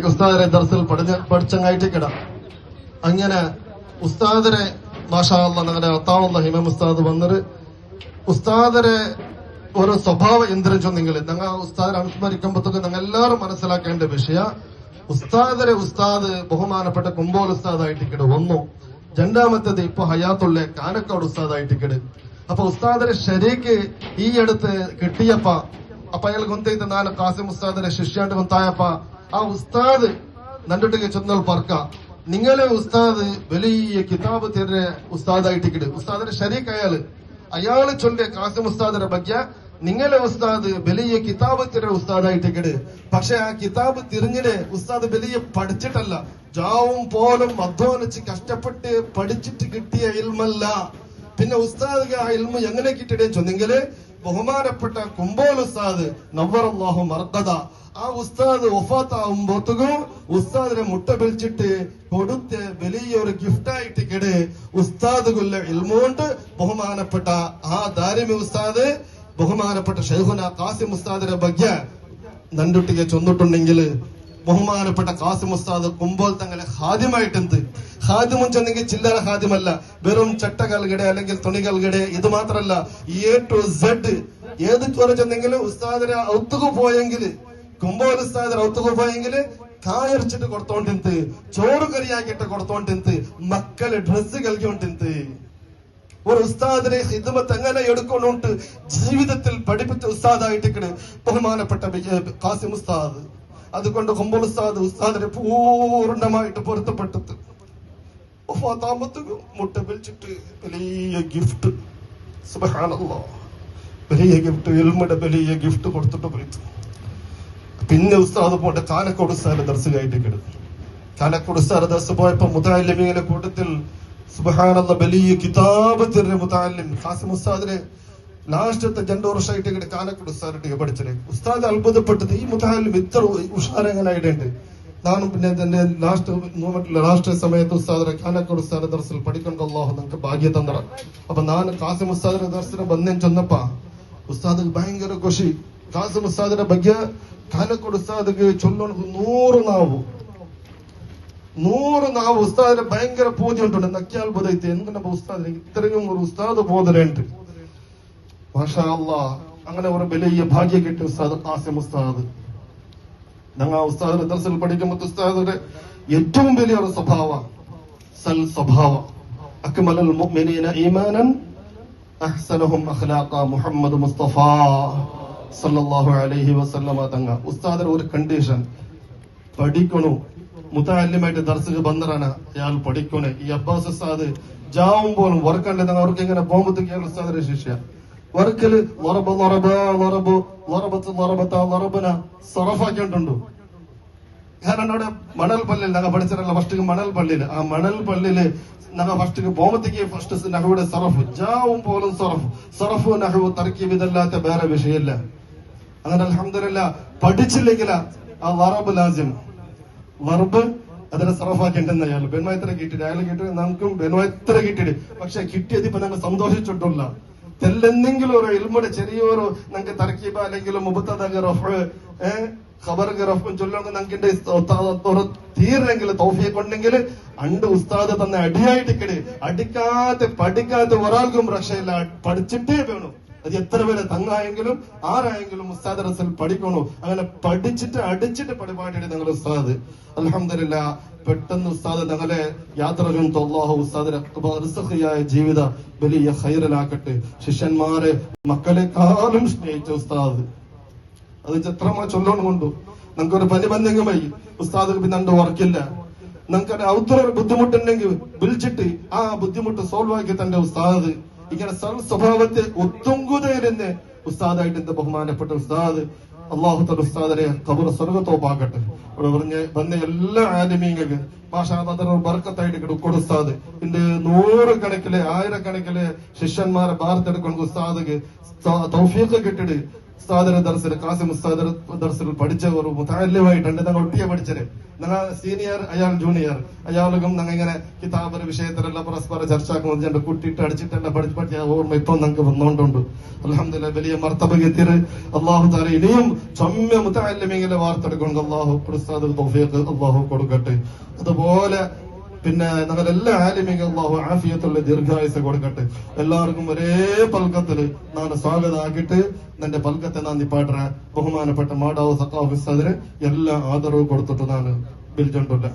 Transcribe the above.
ഉസ്താദരെ ദർസിൽ പഠിച്ചങ്ങായിട്ടിക്കിട അങ്ങനെ ഉസ്താദരെ മാഷാ അല്ലാഹ് ഞങ്ങളുടെ അത്താവുള്ള ഹിമം ഉസ്താദ് വന്നിട്ട് ഉസ്താദരെ ഓരോ സ്വഭാവം എന്തിനും ചൊന്നെങ്കിൽ ഞങ്ങൾ ഉസ്താദരെ അനുസ്മരിക്കുമ്പോഴത്തേക്ക് ഞങ്ങൾ എല്ലാവരും മനസ്സിലാക്കേണ്ട വിഷയ ഉസ്താദ് ബഹുമാനപ്പെട്ട കുമ്പോൽ ഉസ്താദായിട്ടിക്കട് ഒന്നു രണ്ടാമത്തേത് ഇപ്പൊ ഹയാത്തുള്ള കാനക്കാട് ഉസ്താദായിട്ടിക്കട് അപ്പൊ ഉസ്താദരെ ശരിക്ക് ഈ അടുത്ത് കിട്ടിയപ്പ അപ്പൊ അയാൾ ഗൊന്തೈತೆ ನಾನು ಕಾಸಿಂ ഉസ്താദരെ ശിഷ്യാണ്ട് ഗൊಂತಾಯಪ್ಪ ആ ഉസ്താദ് നണ്ടിട്ടിಗೆ ചൊന്നൽ പറക്ക നിങ്ങളെ ഉസ്താദ് വലിയ കിതാബ് തരുന്ന ഉസ്താദായിട്ടിക്കട് ഉസ്താദിന്റെ ശരീക്ക് അയാള് ചൊല്ലിയ കാസിം ഉസ്താദിന്റെ ಬಗ್ಗೆ നിങ്ങളെ ഉസ്താദ് വലിയ കിതാബ് തരുന്ന ഉസ്താദായിട്ടിക്കട് പക്ഷെ ആ കിതാബ് തിരിഞ്ഞിട്ട് ഉസ്താദ് വലിയ പഠിച്ചിട്ടല്ല ജാവും പോലും അധ്വാനിച്ച് കഷ്ടപ്പെട്ട് പഠിച്ചിട്ട് കിട്ടിയ ഇൽമല്ല പിന്നെ ഉസ്താദ് ആ ഇൽമ എങ്ങനെ കിട്ടിയേ ചൊന്നെങ്കില് ബഹുമാനപ്പെട്ട കുമ്പോൽ ഉസ്താദ് നവ്വറല്ലാഹു മർഖദ ആ ഉസ്താദ് വഫാത്താവുമ്പോഴത്തേക്കും ഉസ്താദിനെ മുട്ട പിടിച്ചിട്ട് കൊടുത്ത് വലിയൊരു ഗിഫ്റ്റ് ആയിട്ട് കിട് ഉസ്താദുള്ള ഇൽമുകൊണ്ട് ബഹുമാനപ്പെട്ട ആ ദാരിമി ഉസ്താദ് ബഹുമാനപ്പെട്ട ഷൈഖുന കാസിം ഉസ്താദിന്റെ ಬಗ್ಗೆ നണ്ടുട്ടിಗೆ ചൊന്നിട്ടുണ്ടെങ്കിൽ ബഹുമാനപ്പെട്ട കാസിം ഉസ്താദ് കുമ്പോൾ തങ്ങളെ ഹാദ്യമായിട്ടെന്ത് ഹാദ്യം ചെന്നെങ്കിൽ ചില്ലറ ഹാദ്യമല്ല വെറും ചട്ടകൽകടെ അല്ലെങ്കിൽ തുണികൽകടെ ഇത് മാത്രല്ല A to Z ഏത് ചോര ചെന്നെങ്കിൽ ഉസ്താദിനെ ഔത്തുകു പോയെങ്കിൽ കുമ്പോൽ ഉസ്താദിനെ ഔത്തുകു പോയെങ്കിൽ കായർച്ചിട്ട് കൊടുത്തോണ്ടിന്ത് ചോറ് കറിയാക്കിട്ട് കൊടുത്തോണ്ടിന്ത് മക്കളെ ഡ്രസ്സ് കൽക്കൊണ്ടിന്ത് ഒരു ഉസ്താദിനെ ഹിദ്മത്ത് എങ്ങനെ എടുക്കൊണ്ടുണ്ട് ജീവിതത്തിൽ പഠിപ്പിച്ച ഉസ്താദായിട്ടിക്കണ് ബഹുമാനപ്പെട്ട കാസിം ഉസ്താദ് അതുകൊണ്ട് കുമ്പോൽ ഉസ്താദിനെ പൂർണ്ണമായിട്ട് പൊരുത്തപ്പെട്ടത് മുട്ട പിടിച്ചിട്ട് വലിയ ഗിഫ്റ്റ് സുബ്ഹാനല്ലാഹ് വലിയ ഗിഫ്റ്റ് ഇൽമുടെ വലിയ ഗിഫ്റ്റ് കൊടുത്തിട്ട് പോയിട്ട് പിന്നെ ഉസ്താദ് പോട്ടെ കാനക്കോട് ഉസ്താദ് ദർസുകായിട്ടിക്കണ് കാനക്കോട് ഉസ്താദ് ദർസ് പോയപ്പോ മുതഅല്ലിമീങ്ങളുടെ കൂട്ടത്തിൽ സുബ്ഹാനല്ലാഹ് വലിയ കിതാബ് തരുന്ന മുതഅല്ലിം കാസിം ഉസ്താദിനെ ലാസ്റ്റത്തെ 2 വർഷമായിട്ട് കാനക്കോട് ഉസ്താദിന്റെ പഠിച്ചത് ഉസ്താദ് അത്ഭുതപ്പെട്ടത് ഈ മുതഅല്ലിം ഇത്ര ഉഷാരെങ്ങനായിട്ടുണ്ട് നാനും പിന്നെ തന്നെ ലാസ്റ്റ് സമയത്ത് ഉസ്താദിനെ കാനക്കോട് ഉസ്താദ് ദർസിൽ പഠിക്കണം അല്ലാഹു നമുക്ക് ഭാഗ്യം തന്നറ അപ്പൊ ഞാൻ കാസിം ഉസ്താദിന്റെ ദർസിനെ ಬಂದೇನ್ ചെന്നപ്പ ഉസ്താദ് ഭയങ്കര ಖುಷಿ കാസിം ഉസ്താദിന്റെ ಬಗ್ಗೆ കാനക്കോട് ഉസ്താദിಗೆ ചൊല്ലണം 100 നാവ് ഉസ്താദിനെ ഭയങ്കര പൂജ ഉണ്ട് നക്കിയാൽ ബോധൈತೆ എന്തിനപ്പ ഉസ്താദിന് ഇത്രയും ഒരു ഉസ്താദ് ബോധനുണ്ട് മാഷാ അല്ലാഹ് അങ്ങനെ ഒരു വലിയ ഭാഗ്യം കിട്ടിയ ഉസ്താദ് കാസിം ഉസ്താദ് ഞങ്ങൾ ഉസ്താദിന്റെ ദർസിൽ പഠിക്കുമ്പോൾ ഉസ്താദിന്റെ ഏറ്റവും വലിയൊരു സ്വഭാവ സൽ സ്വഭാവ അക്മലുൽ മുഅ്മിനീന ഈമാനൻ അഹ്സനുഹും അഖ്ലാഖ മുഹമ്മദ് മുസ്തഫ സല്ലല്ലാഹു അലൈഹി വസല്ലമ തങ്ങ ഉസ്താദിന്റെ ഒരു കണ്ടീഷൻ പഠിക്കണു മുതഅല്ലിമായിട്ട് ദർസിൽ ബന്ധറാണ് അയാൾ പഠിക്കണേ ഈ അബ്ബാസ് ഉസ്താദ് ജാവുമ്പോൾ വർക്കണ്ടേ അവർക്ക് ഇങ്ങനെ പോകുമ്പോഴത്തേക്ക് ഉസ്താദിന്റെ ശിഷ്യ വർക്കില് സറഫാക്കിയിട്ടുണ്ടോ കാരണം അവിടെ മണൽ പള്ളിയിൽ ഞങ്ങൾ പഠിച്ചിട്ടുള്ള ഫസ്റ്റ് മണൽ പള്ളിയില് ആ മണൽ പള്ളിയില് ഞങ്ങൾ ഫസ്റ്റ് പോകുമ്പോഴത്തേക്ക് ഫസ്റ്റ് നഹുവിടെ സറഫ് ജാവും പോലും സറഫ് നഹു തർക്കീബ് ഇതല്ലാത്ത വേറെ വിഷയമില്ല അങ്ങനെ അൽഹംദുലില്ലാ പഠിച്ചില്ലെങ്കിൽ ആ വറബ് ലാസിം വറബ് അതിനെ സറഫാക്കിണ്ടെന്ന് അയാൾ ബെൻവായത്ര കിട്ടിയിട്ട് അയാൾ കിട്ടിയിട്ട് നമുക്കും ബെൻവായത്ര കിട്ടിയിട്ട് പക്ഷെ കിട്ടിയത് ഇപ്പൊ ഞങ്ങൾ സന്തോഷിച്ചിട്ടില്ല തെല്ലെന്തെങ്കിലും ഒരു ഇൽമുടെ ചെറിയൊരു നമുക്ക് തർക്കീബ അല്ലെങ്കിൽ മുബത്തദ റഫ് ഖബർക്ക് റഫും ചൊല്ലുമെങ്കിൽ നമുക്ക് തീർന്നെങ്കിൽ തൗഫീഖ് ഉണ്ടെങ്കിൽ അണ്ട് ഉസ്താദ് തന്നെ അടിയായിട്ടിക്കട് അടിക്കാതെ പഠിക്കാതെ ഒരാൾക്കും രക്ഷയില്ല പഠിച്ചിട്ടേ വേണം അത് എത്ര പേര് തങ്ങായെങ്കിലും ആരായെങ്കിലും ഉസ്താദ് റസൽ പഠിക്കണു അങ്ങനെ പഠിച്ചിട്ട് അടിച്ചിട്ട് പരിപാടിയുടെ ഞങ്ങൾ ഉസ്താദ് അൽഹംദുലില്ലാ പെട്ടെന്ന് ഉസ്താദ് ഞങ്ങളെ യാത്ര ചെയ്യുന്നു അല്ലാഹു ഉസ്താദിന്റെ ജീവിത വലിയ ഖൈറിലാക്കട്ടെ ശിഷ്യന്മാരെ മക്കളെക്കാളും സ്നേഹിച്ച ഉസ്താദ് അത് ചിത്രമാ ചൊല്ലോണുകൊണ്ടു നമുക്കൊരു പനി ബന്ധങ്ങളുമായി ഉസ്താദ് പിന്നെ അണ്ട് ഉറക്കില്ല നമുക്ക് ഔദ്യൊരു ബുദ്ധിമുട്ടുണ്ടെങ്കിൽ വിളിച്ചിട്ട് ആ ബുദ്ധിമുട്ട് സോൾവ് ആക്കി തന്റെ ഉസ്താദ് ഇങ്ങനെ സൽ സ്വഭാവത്തെ ഒത്തുങ്കുതയിരുന്ന് ഉസ്താദായിട്ട് എന്ത് ബഹുമാനപ്പെട്ട ഉസ്താദ് അള്ളാഹു തആല ഉസ്താദിനെ ഖബർ സ്വർഗ്ഗത്തോപ്പാക്കട്ടെ ഇവിടെ വന്ന എല്ലാ ആലിമീങ്ങൾക്ക് മാഷാ അല്ലാഹ് ബർക്കത്തായിട്ട് കൊടുക്കും ഉസ്താദ് ഇതിന്റെ 100 കണക്കിലെ 1000 കണക്കിലെ ശിഷ്യന്മാരെ ഭാരത്തെടുക്കുന്ന ഉസ്താദിക്ക് തൗഫീഖ് കിട്ടിയിട്ട് ഉസ്താദര ദർസിൽ കാസിം ഉസ്താദര ദർസിൽ പഠിച്ച ഒരു മുതഅല്ലിമായിട്ടുണ്ട്. ഞങ്ങൾ ഒട്ടിയെ പഠിച്ചത്. ഞങ്ങൾ സീനിയർ, അയാൾ ജൂനിയർ. അയാളും ഞങ്ങൾ ഇങ്ങനെ കിതാബിന്റെ വിഷയത്തിലെല്ലാം പരസ്പരം ചർച്ചയാക്കുന്നത് എന്റെ കുട്ടിയിട്ട് അടിച്ചിട്ടെല്ലാം പഠിച്ച ഓർമ്മ ഇപ്പൊ ഞങ്ങൾക്ക് വന്നോണ്ടുണ്ട്. അൽഹംദുലില്ലാഹ് വലിയ മർത്തബക്കെത്തിയത് അല്ലാഹു തആല ഇനിയും ചൊമ്മ മുതഅല്ലിമീങ്ങളെ വാർത്തെടുക്കുന്നത് അല്ലാഹു ഉസ്താദ് തൗഫീഖ് അല്ലാഹു കൊടുക്കട്ടെ. അതുപോലെ പിന്നെ ഞങ്ങളെല്ലാ ആലിമീങ്ങൾ അല്ലാഹു ആഫിയത്തുള്ള ദീർഘായുസ് കൊടുക്കട്ടെ. എല്ലാവർക്കും ഒരേ പൽക്കത്തില് ನಾನು സ്വാഗതം ആക്കിയിട്ട് എന്റെ പൽക്കത്തെ ഞാൻ നിപ്പാട്ട ബഹുമാനപ്പെട്ട മാടാവ് സഖാഫ് ഉസ്താദിന് എല്ലാ ആദരവും കൊടുത്തിട്ട് ഞാൻ ബിൽജുണ്ടില്ല.